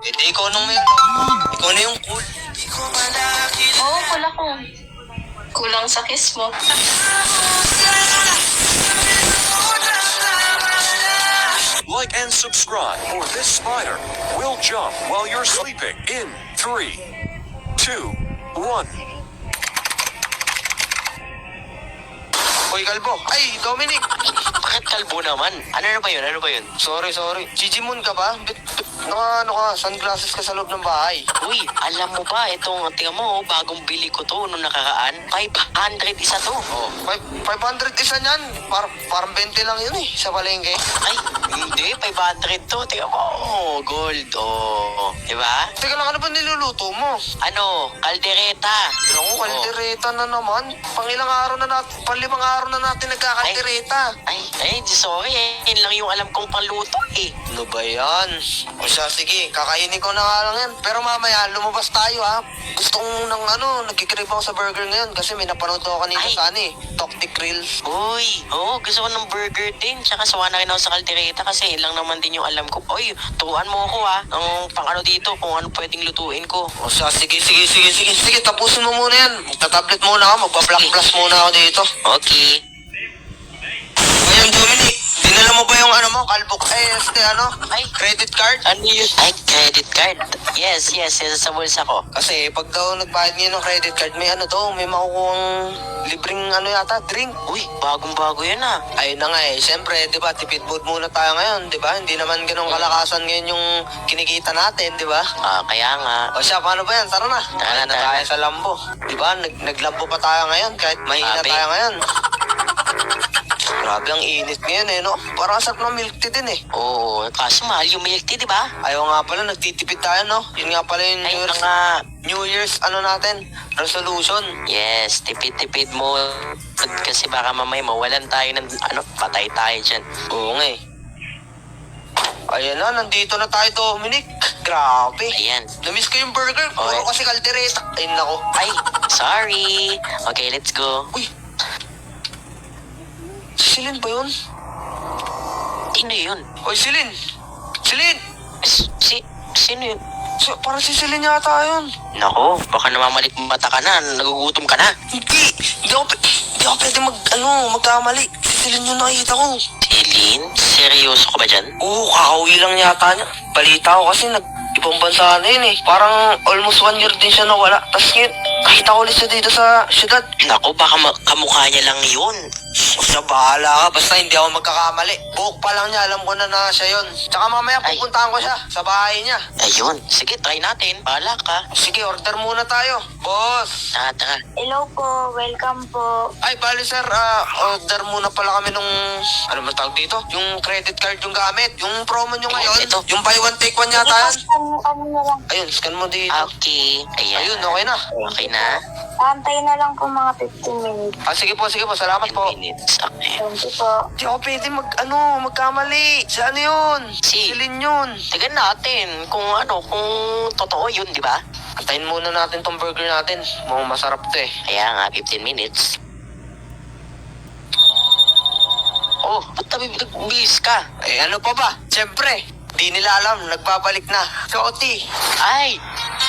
Hindi, ikaw nung may ikaw na yung cool. Oo, kulang ko. Kulang sa kiss mo. Like and subscribe, or this spider will jump while you're sleeping in 3, 2, 1. Hoy, kalbo. Ay, Dominic. Bakit kalbo naman? Ano na ba yun? Ano ba yun? Sorry. Jijimon ka ba? Ano ka, sunglasses ka sa loob ng bahay. Uy, alam mo ba, itong, tingnan mo, bagong bili ko to nung nakaraan, 500 isa to. Oh, 500 isa niyan. Parang 20 lang yun eh, sa palengke. Ay, hindi, 500 to. Tingnan mo, gold, diba? Teka lang, ano ba niluluto mo? Ano, kaldereta. Naku, kaldereta na naman. Pang-limang araw na natin nagkakaldereta. Ay, sorry eh. Yun lang yung alam kong paluto eh. Ano ba yan? O siya, sige, kakainin ko na nga lang yan. Pero mamaya, lumabas tayo ha. Gusto kong nagkikrave ako sa burger ngayon kasi may napanood ako kanina Ay. sa Toktik Grills. Uy, gusto ko ng burger din. Tsaka sawa na rin ako sa kaldereta kasi yun lang naman din yung alam ko. Uy, turuan mo ako ha. Ang pang dito, kung ano pwedeng lutuin ko. O siya, sige, tapusin mo muna yan. Magta-tablet muna ako, magpa-black plus muna ako dito. Okay. Ngayon, Dominic, dinala mo ba yung kalbok? Ay. Credit card? Ano yun? Ay, credit card. Yes, sa bulsa ko. Kasi pag daw nagbayad ngayon ng credit card, may makukuhang libreng yata, drink. Uy, bagong-bago yan ah. Ayun na nga eh, siyempre, di ba, tipid mood muna tayo ngayon, di ba? Hindi naman ganun kalakasan ngayon yung kinikita natin, di ba? Kaya nga. O siya, paano ba yan? Tara na. Tara na. Tayo sa Lambo. Di ba? Naglambo pa tayo ngayon, kahit mahina Grabe. tayo ngayon. Grabe, ang init ngayon eh, no? Parang sarap ng milk tea din eh. Oo, kaso mahal yung milk tea, di ba? Ayaw nga pala, nagtitipid tayo, no? Yun nga pala yung Ay, nga. New Year's, natin, resolution. Yes, tipid-tipid mo. Kasi baka mamaya mawalan tayo ng, patay tayo dyan. Oo nga eh. Ayan na, nandito na tayo, Dominic. Grabe. Ayan. Namiss ko yung burger. Puro Okay. kasi kaldereta. Ayun nako. Ay, sorry. Okay, let's go. Uy. Silin ba yun? Sino yun? Oy, Silin! Silin! Sino yun? Parang si Silin yata yun. Nako, baka namamalik mata ka na, nagugutom ka na. Hindi ako pwede magkamali. Si Silin yung nakita ko. Celine, seryoso ka ba dyan? Oo, kakauwi lang yata niya. Balita ko kasi ibang bansa na yun eh. Parang almost 1 year din siya nawala. Tapos ngayon, nakita ko ulit siya dito sa syudad. Nako, baka kamukha niya lang yun. Sa bahala ka, basta hindi ako magkakamali. Buhok pa lang niya, alam ko na siya yun. Tsaka mamaya Ay. pupuntahan ko siya sa bahay niya. Ayun, sige, try natin. Bahala ka. Sige, order muna tayo. Boss! Tara. Hello po, welcome po. Ay, bali sir, order muna pala kami nung, ano ba tawag dito? Yung credit card yung gamit. Yung promo nyo ngayon, Ito. yung buy one take one yata yan. Ano na lang. Ayun, scan mo dito. Okay. Ayan. Ayun, okay na. Okay na. Antay na lang po mga 15 minutes. Sige po, salamat 10 po. minutes. Okay. Thank you po. Di ako pwede magkamali. Si ano yun? Si- Silin yun. Tignan natin kung kung totoo yun, di ba? Antayin muna natin tong burger natin. Mukhang masarap to eh. Kaya nga, 15 minutes. Oh, ba't nagbibis ka? Eh ano pa ba? Siyempre, di nila alam, nagbabalik na. Shoti. Ay,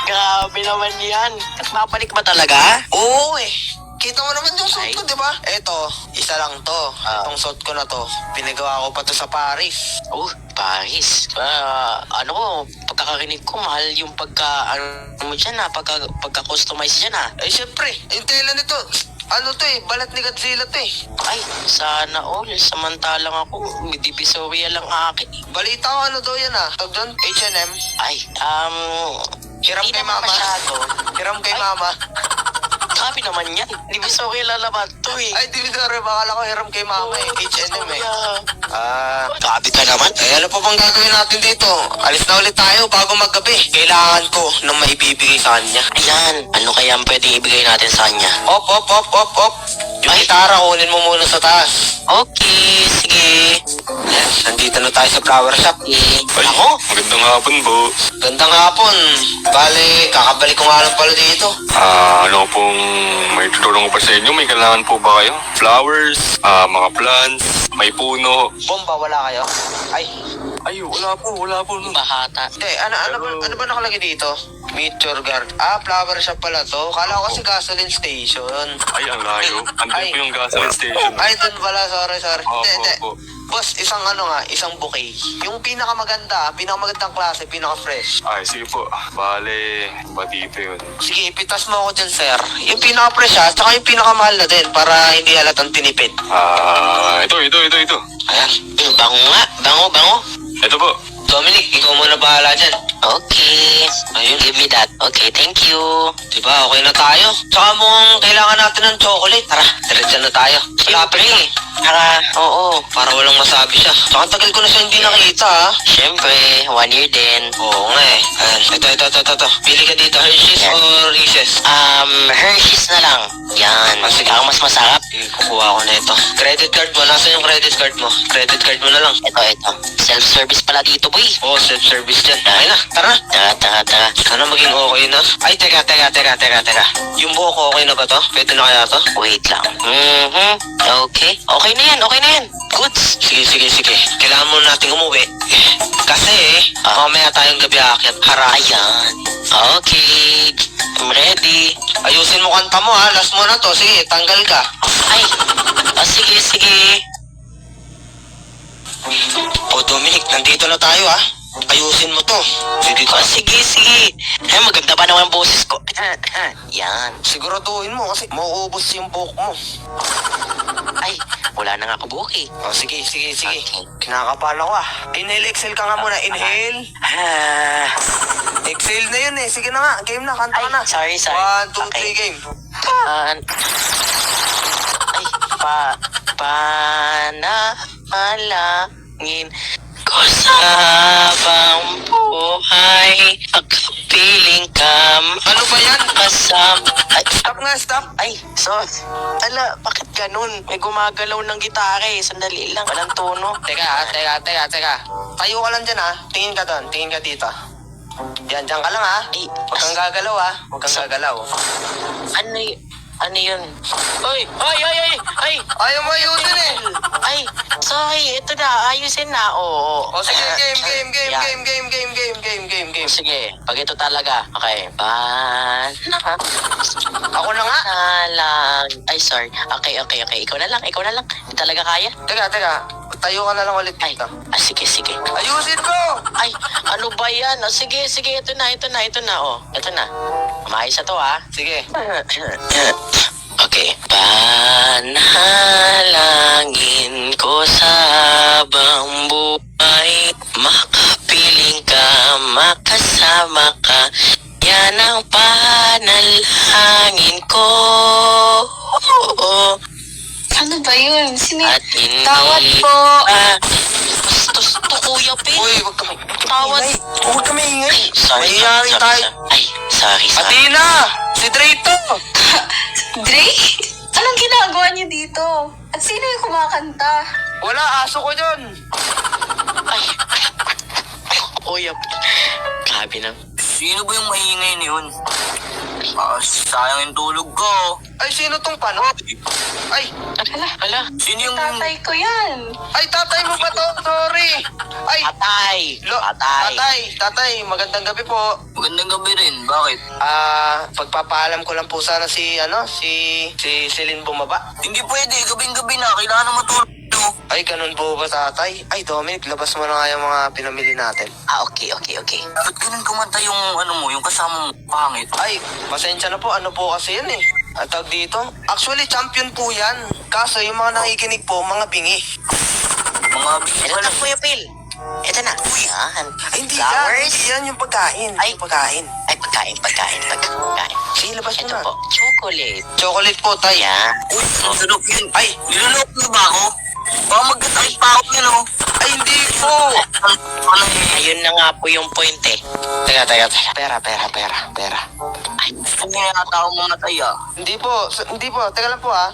grabe naman yan. Nagpapalik ba talaga? Oo eh. Kita mo naman yung suit Ay. ko, di ba? Eto, isa lang to. Ah. Itong suit ko na to, pinagawa ko pa to sa Paris. Oh, Paris. Pagkakarinig ko, mahal yung mo dyan pagka-customize dyan Eh syempre, yung tela nito, balat ni Godzilla to eh. Ay, sana all. Samantalang ako, divisoria lang akin. Balita ko daw yan Tawag doon, H&M. Ay, Hiram hindi kay naman mama. masyado. Hiram kay Ay. mama. Grabe naman yan. Divisoria lang naman to eh. Ay, di sorry, bakala ko hiram kay mama H&M eh. Grabe ka naman. Ano pa bang gagawin natin dito? Alis na ulit tayo bago maggabi. Kailangan ko ng maibibigay sa kanya. Ayan, ano kaya ang pwedeng ibigay natin sa kanya? Op. Yung Ay. gitara, kunin mo muna sa taas. Okay, sige. Yes, nandito na tayo sa flower shop. Ako? Magandang hapon po. Gandang hapon. Bale, kakabalik ko nga lang pala dito. Ano pong may tutulong ko pa sa inyo? May kailangan po ba kayo? Flowers, mga plants, may puno. Bomba, wala kayo? Ay, Ay, wala po. Bahata. Hindi, ano ba nakalagay dito? Meet your guard. Flower shop pala to. Kala ko kasi gasoline station. Ay, ang layo. Andun Ay. po yung gasoline station. Ay, dun pala. Sorry. Hindi. Opo. Boss, isang bouquet. Yung pinakamagandang klase, pinaka-fresh. Ay, sige po. Bale, ba dito yun? Sige, ipitas mo ako dyan, sir. Yung pinaka-fresh ha, tsaka yung pinakamahal na din para hindi halatang tinipid. Ito. Ayan. Bango nga. Bango. Ito po. Dominic, ikaw muna bahala dyan. Okay. Ayun. Give me that. Okay, thank you. Diba, okay na tayo. Tsaka mong kailangan natin ng chocolate. Tara, diretso na tayo. Malapit na. Oo. Para walang masabi siya. Tsaka tagal ko na siya hindi nakita ha. Siyempre, 1 year din. Oo nga eh. Ayan. Ito. Pili ka dito, Hershey's Yan. or Reese's? Hershey's na lang. Yan. Sige. Ang mas masarap. Sige, kukuha ko na ito. Credit card mo. Nasaan yung credit card mo? Credit card mo na lang. Ito. Self-service pala dito, boy. Oo, self-service dyan. Okay na, tara. Tara. Sana maging okay na. Ay, teka. Yung buhok ko okay na ba to? Pwede na kaya to? Wait lang. Okay. Okay na yan. Goods. Sige. Kailangan mo nating umuwi. Kasi, mamaya tayong gabi aakyat. Harap. Ayan. Okay. I'm ready. Ayusin mo kanta mo ha. Last mo na to. Sige, tanggal ka. Ay. Sige. O Dominic, nandito na tayo ha. Ayusin mo to. Sige. Ay, maganda ba naman ang boses ko? Yan. Siguraduhin mo kasi mauubos yung buhok mo. Ay, wala na nga ako buhok eh. O sige. Okay. Kinakabahan ako ah. Inhale, exhale ka nga muna. Inhale. Exhale na yun eh. Sige na nga. Game na. Kanta ka na. Sorry. 1, 2, 3, Okay. game. Panalangin ko sa habang buhay. Pagkapiling ka, Ano ba yan? makasama. Stop. Ay, sorry. Ala, bakit ganun? May gumagalaw ng gitara eh. Sandali lang. Walang tono. Teka. Tayo ka lang dyan ha. Tingin ka doon. Tingin ka dito. Dyan ka lang ha. Ay, Huwag kang gagalaw ha. Huwag kang gagalaw. Ano yun? Ay! Ayaw mo ayusin eh. Ay, sorry. Ito na. Ayusin na. Oo. O sige, game. Yan. Sige, pag ito talaga. Okay. Ako na nga. Ay, sorry. Okay. Ikaw na lang. Hindi talaga kaya? Teka. Tayo ka na lang ulit Ay, dito. sige. Ayusin mo! Ay, ano ba yan? Sige. Ito na. Oh, ito na. Maayos na to, ha? Sige. Okay. Panalangin ko sa habang buhay. Makapiling ka, makasama ka. Yan ang panalangin ko. Ano ba yun? At hindi Tawad po. Bastos to, Kuya Pin. Uy, huwag kami. Tawad. Huwag kami ingay. Sorry. Ay, sorry. Athena! Si Drayto! Dre? Anong ginagawa niyo dito? At sino yung kumakanta? Wala, aso ko dyan. Ay. Kuya Pin. Grabe na. Sino ba yung maingay na yun? Sayang yung tulog ko. Ay, sino tong pano? Ay, Hala. Sino yung... Tatay ko yan. ay, tatay mo ba to? Sorry. Ay, tatay, magandang gabi po. Magandang gabi rin. Bakit? Pagpapaalam ko lang po sana si Celine bumaba. Hindi pwede. Gabing-gabi na. Kailangan na matulog. Ay, ganun po ba tatay? Ay, Dominic, labas mo na nga yung mga pinamili natin. Okay. Ba't ganun kumanta yung yung kasama mo pangit? Ay, pasensya na po, ano po kasi yan eh. At tawag dito, actually champion po yan. Kaso yung mga nakikinig po, mga bingi. Mga Ito na, Kuya Pil. Ito na. Yan. Ay, hindi Flowers. yan yung pagkain. Ay. Yung pagkain. Ay, pagkain. Sige, labas mo Ito na. po, chocolate. Chocolate po, tay. Yan. Uy, ang sarap yun. Ay, Niloloko mo ba ako? Baka magkasakit pa ako yun, ay, hindi po. Ayun na nga po yung point eh. Teka. Pera. Ay, Hindi na tao mamatay Hindi po. Teka lang po ha.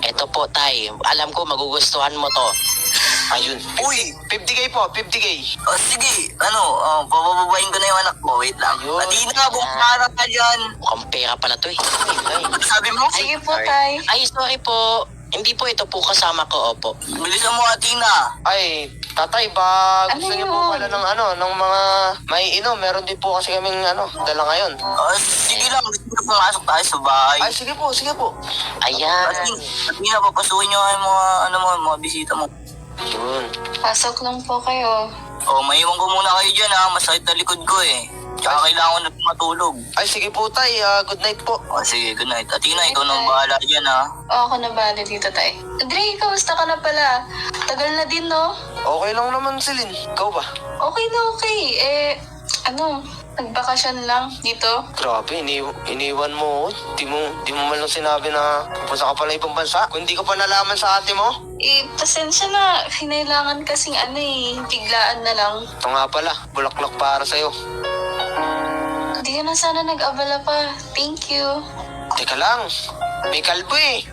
ito po, tay. Alam ko magugustuhan mo to. Ayun. Uy! 50k po, 50k. Sige, pabababain ko na yung anak mo. Wait lang. Ayun. Hindi na, bukara ka dyan. Mukhang pera pala to eh. Ay. Sabi mo? Sige po, sorry. tay. Ay, sorry po. Hindi po, ito po kasama ko, opo. Bilisan mo, Athena. Ay, tatay, ba Ano gusto niyo po yun? pala ng ng mga maiinom? Meron din po kasi kaming dala ngayon. Sige lang, gusto ko pumasok tayo sa bahay. Ay, sige po, sige po. Ayan. Athena, papasukin nyo yung mga bisita mo. Yun. Pasok lang po kayo. Maiwan ko muna kayo dyan ha. Masakit na likod ko eh. Tsaka kailangan ko na matulog. Ay, sige po, tay. Good night po. Sige, good night. Athena, ikaw nang bahala dyan ha. Ako na bala dito, tay. Dre, kamusta ka na pala? Tagal na din, no? Okay lang naman, Celine. Ikaw ba? Okay na okay. Nagbakasyon lang dito. Grabe, iniwan mo. Di mo man lang sinabi na pupunta ka pala ibang bansa. Kung di ko pa nalaman sa ate mo. Pasensya na. Kinailangan kasing biglaan na lang. Ito nga pala, bulaklak para sa'yo. Hindi ka na sana nag-abala pa. Thank you. Teka lang, may kalbo eh.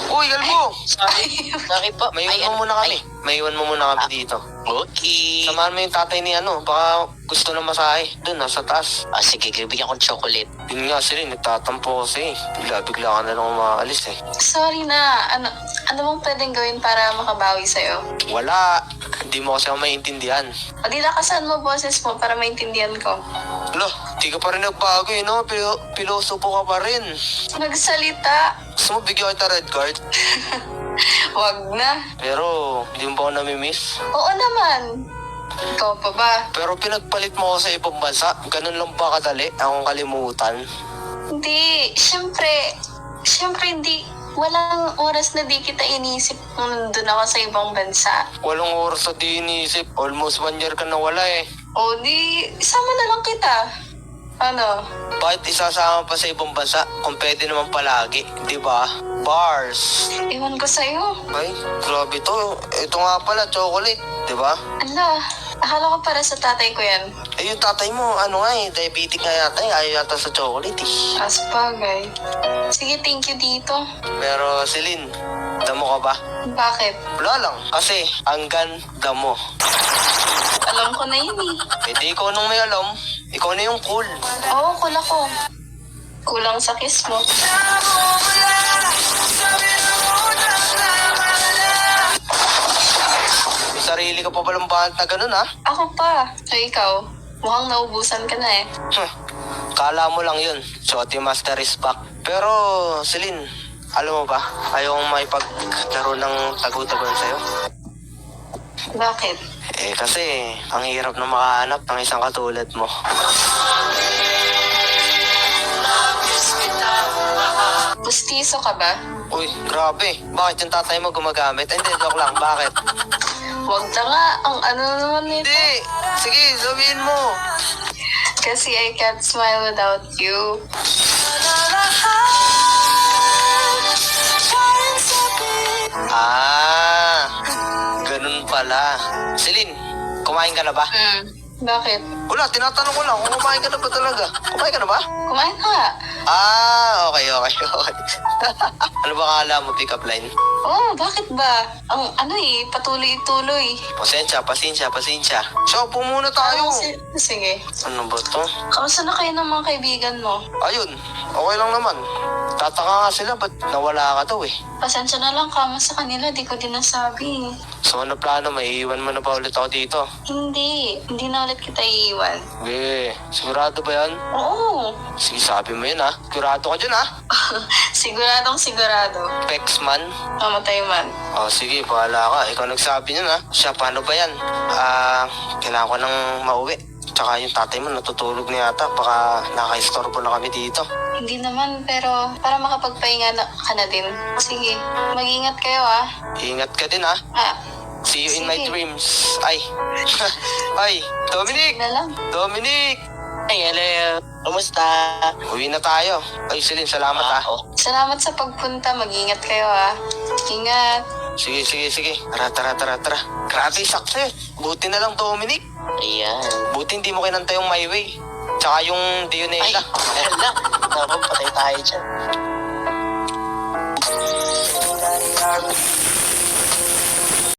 Uy, kalbo! Sorry po. Maiwan mo muna kami. Maiwan mo muna kami dito. Okay. Samahan mo yung tatay ni baka gusto na masahe. Doon, nasa taas. Sige, bibigyan ko ng chocolate. Yun nga sila, nagtatampo kasi eh. Bigla ka na lang umaalis eh. Sorry na. Ano bang pwedeng gawin para makabawi sa'yo? Wala. Hindi mo kasi ako maintindihan. O di lakasan mo boses mo para maintindihan ko. Lo, di ka pa rin nagbago eh, no? Pilosopo ka pa rin. Magsalita. Gusto mo bigyan kita red card? Wag na. Pero, hindi mo ba ako namimiss? Oo naman. Ikaw pa ba? Pero pinagpalit mo ako sa ibang bansa. Ganun lang ba kadali? Akong kalimutan. Hindi. Siyempre hindi. Walang oras na di kita inisip kung nandun ako sa ibang bansa. Walang oras na di inisip. Almost 1 year ka na wala eh. O di, isama na lang kita. Ano? Bakit isasama pa sa ibang bansa kung pwede naman palagi? Di ba? Bars. Iwan ko sa'yo. Ay, grabe to. Ito nga pala, chocolate. Di ba? Ala, akala ko para sa tatay ko yan. Eh, yung tatay mo, diabetic nga yata eh. Ayaw yata sa chocolate eh. Aspagay. Sige, thank you dito. Pero, Celine, damo ka ba? Bakit? Wala lang. Kasi, ang ganda mo. Alam ko na yun eh. Eh, di ikaw nung may alam. Ikaw na yung cool. Oo, cool ako. Kulang sa kiss mo. May sarili ka pa palang bahant na ganun, ha? Ako pa. So ikaw, mukhang naubusan ka na eh. Kala mo lang yun. Shotty master is back. Pero, Celine, alam mo ba? Ayaw kong makipaglaro ng tagu-taguan sa'yo. Bakit? Eh, kasi, ang hirap na makahanap ng isang katulad mo. Pustiso ka ba? Uy, grabe. Bakit yung tatay mo gumagamit? Hindi, joke lang. Bakit? Wag na nga. Ang ano naman nito. Hindi! Sige, sabihin mo. Kasi I can't smile without you. Ganun pala. Celine, kumain ka na ba? Bakit? Wala, tinatanong ko lang kung kumain ka na ba talaga. Kumain ka na ba? Kumain ka nga. Okay. Ano ba kala mo pick-up line? Oo, bakit ba? Ang patuloy-tuloy. Pasensya. So, upo muna tayo. Sige. Ano ba to? Kamusta na kayo ng mga kaibigan mo? Ayun, okay lang naman. Tataka nga sila, ba't nawala ka daw eh? Pasensya na lang kamo sa kanila, di ko din nasabi. So, ano plano? Maiiwan mo na pa ulit ako dito? Hindi na ulit kita iiwan. Sigurado ba yan? Oo. Sige, sabi mo yun ha. Sigurado ka dyan ha. Siguradong sigurado. Pexman. Mamatay man. Sige, bahala ka. Ikaw nagsabi yun ha. Siya, paano ba yan? Kailangan ko nang mauwi. Tsaka yung tatay mo natutulog na yata. Baka naka-istorbo na kami dito. Hindi naman, pero para makapagpahinga ka na din. Sige, mag-ingat kayo ah. Ingat ka din ha. See you in my Sige. dreams. Ay. Ay, Dominic! Na lang. Dominic! Ay, hello. Kumusta? Uwi na tayo. Ay, Celine, salamat ha. Salamat sa pagpunta. Mag-ingat kayo ah. Ingat. Sige. Tara. Grabe, sakto eh. Buti na lang, Dominic. Ayan. Buti hindi mo kinanta yung My Way. Tsaka yung Ay, Dionela. hala. Naku, patay tayo dyan.